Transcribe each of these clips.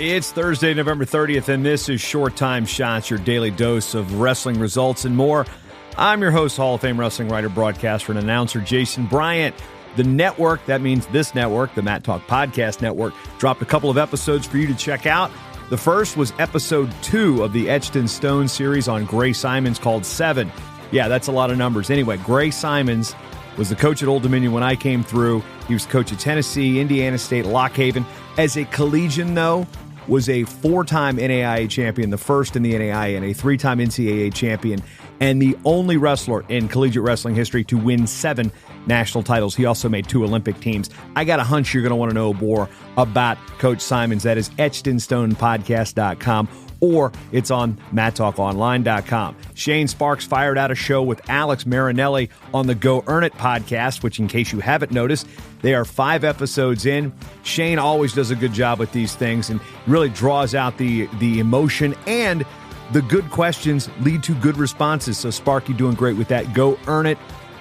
It's Thursday, November 30th, and this is Short Time Shots, your daily dose of wrestling results and more. I'm your host, Hall of Fame wrestling writer, broadcaster, and announcer, Jason Bryant. The network, that means this network, the Matt Talk Podcast Network, dropped a couple of episodes for you to check out. The first was episode 2 of the Etched in Stone series on Gray Simons called 7. Yeah, that's a lot of numbers. Anyway, Gray Simons was the coach at Old Dominion when I came through. He was the coach at Tennessee, Indiana State, Lock Haven. As a collegian, though, was a 4-time NAIA champion, the first in the NAIA, and a 3-time NCAA champion, and the only wrestler in collegiate wrestling history to win 7 national titles. He also made 2 Olympic teams. I got a hunch you're going to want to know more about Coach Simons. That is etchedstonepodcast.com, or it's on MattTalkOnline.com. Shane Sparks fired out a show with Alex Marinelli on the Go Earn It podcast, which, in case you haven't noticed, they are 5 episodes in. Shane always does a good job with these things and really draws out the emotion, and the good questions lead to good responses. So Sparky doing great with that. Go Earn It.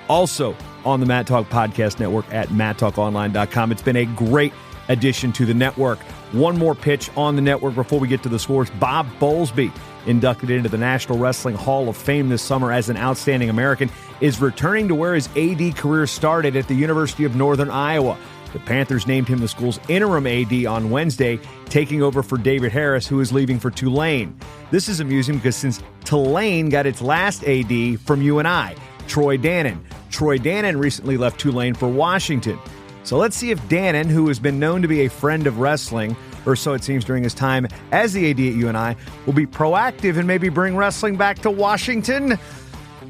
Also on the Matt Talk Podcast Network at MattTalkOnline.com. It's been a great addition to the network. One more pitch on the network before we get to the scores. Bob Bowlsby, inducted into the National Wrestling Hall of Fame this summer as an outstanding American, is returning to where his AD career started at the University of Northern Iowa. The Panthers named him the school's interim AD on Wednesday, taking over for David Harris, who is leaving for Tulane. This is amusing because since Tulane got its last AD from UNI, Troy Dannen. Troy Dannen recently left Tulane for Washington. So let's see if Dannen, who has been known to be a friend of wrestling, or so it seems during his time as the AD at UNI, will be proactive and maybe bring wrestling back to Washington.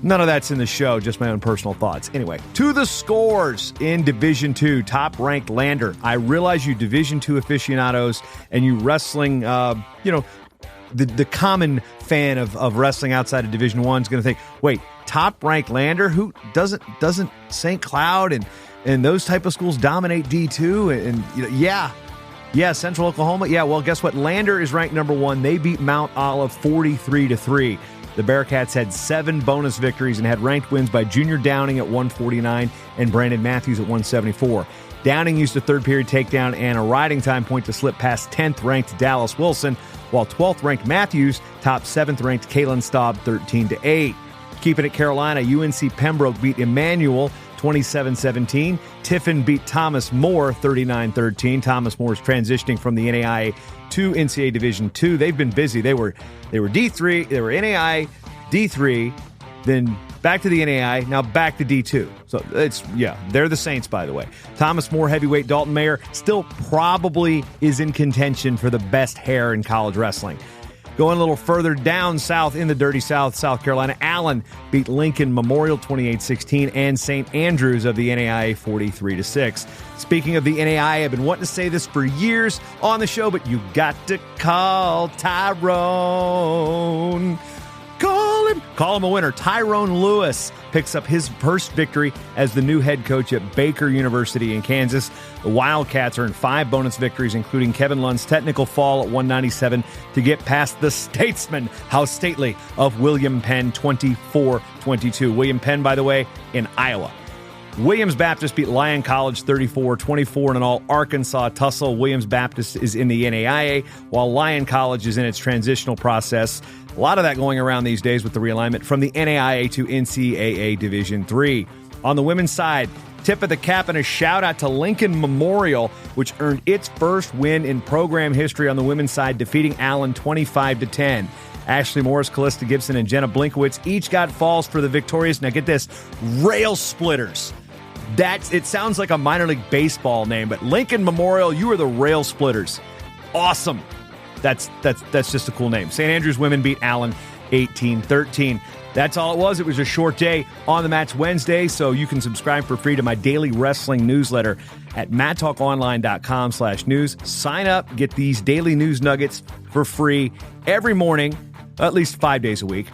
None of that's in the show, just my own personal thoughts. Anyway, to the scores in Division II, top-ranked Lander. I realize you Division II aficionados and you wrestling, the common fan of wrestling outside of Division I is going to think, wait, top-ranked Lander? Who doesn't St. Cloud and those type of schools dominate D2? And yeah, Central Oklahoma. Yeah, well, guess what? Lander is ranked number 1. They beat Mount Olive 43-3. The Bearcats had 7 bonus victories and had ranked wins by Junior Downing at 149 and Brandon Matthews at 174. Downing used a third-period takedown and a riding time point to slip past 10th-ranked Dallas Wilson, while 12th-ranked Matthews topped 7th-ranked Kalen Staub 13-8. Keeping it Carolina, UNC Pembroke beat Emmanuel 27-17. Tiffin beat Thomas More 39-13. Thomas More is transitioning from the NAIA to NCAA Division II. They've been busy. They were D3, they were NAIA, D3, then back to the NAIA, now back to D2. So they're the Saints, by the way. Thomas More heavyweight Dalton Mayer still probably is in contention for the best hair in college wrestling. Going a little further down south in the dirty South, South Carolina, Allen beat Lincoln Memorial 28-16 and St. Andrews of the NAIA 43-6. Speaking of the NAIA, I've been wanting to say this for years on the show, but you got to call Tyrone. Call him a winner. Tyrone Lewis picks up his first victory as the new head coach at Baker University in Kansas. The Wildcats earned 5 bonus victories, including Kevin Lund's technical fall at 197 to get past the statesman, how stately, of William Penn 24-22. William Penn, by the way, in Iowa. Williams Baptist beat Lyon College 34-24 in an all-Arkansas tussle. Williams Baptist is in the NAIA, while Lyon College is in its transitional process. A lot of that going around these days with the realignment from the NAIA to NCAA Division III. On the women's side, tip of the cap and a shout-out to Lincoln Memorial, which earned its first win in program history on the women's side, defeating Allen 25-10. Ashley Morris, Callista Gibson, and Jenna Blinkowitz each got falls for the victorious, now get this, Rail Splitters. It sounds like a minor league baseball name, but Lincoln Memorial, you are the Rail Splitters. Awesome. That's just a cool name. St. Andrews women beat Allen 18-13. That's all it was. It was a short day on the Match Wednesday, so you can subscribe for free to my daily wrestling newsletter at MattTalkOnline.com/news. Sign up, get these daily news nuggets for free every morning, at least 5 days a week.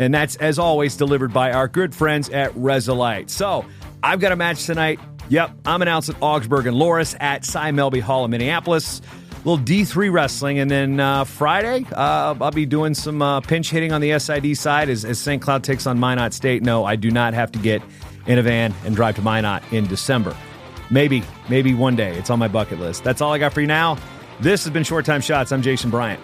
And that's, as always, delivered by our good friends at Resolite. So, I've got a match tonight. Yep, I'm announcing Augsburg and Loris at Cy Melby Hall in Minneapolis. Little D3 wrestling, and then Friday, I'll be doing some pinch hitting on the SID side as St. Cloud takes on Minot State. No, I do not have to get in a van and drive to Minot in December. Maybe one day. It's on my bucket list. That's all I got for you now. This has been Short Time Shots. I'm Jason Bryant.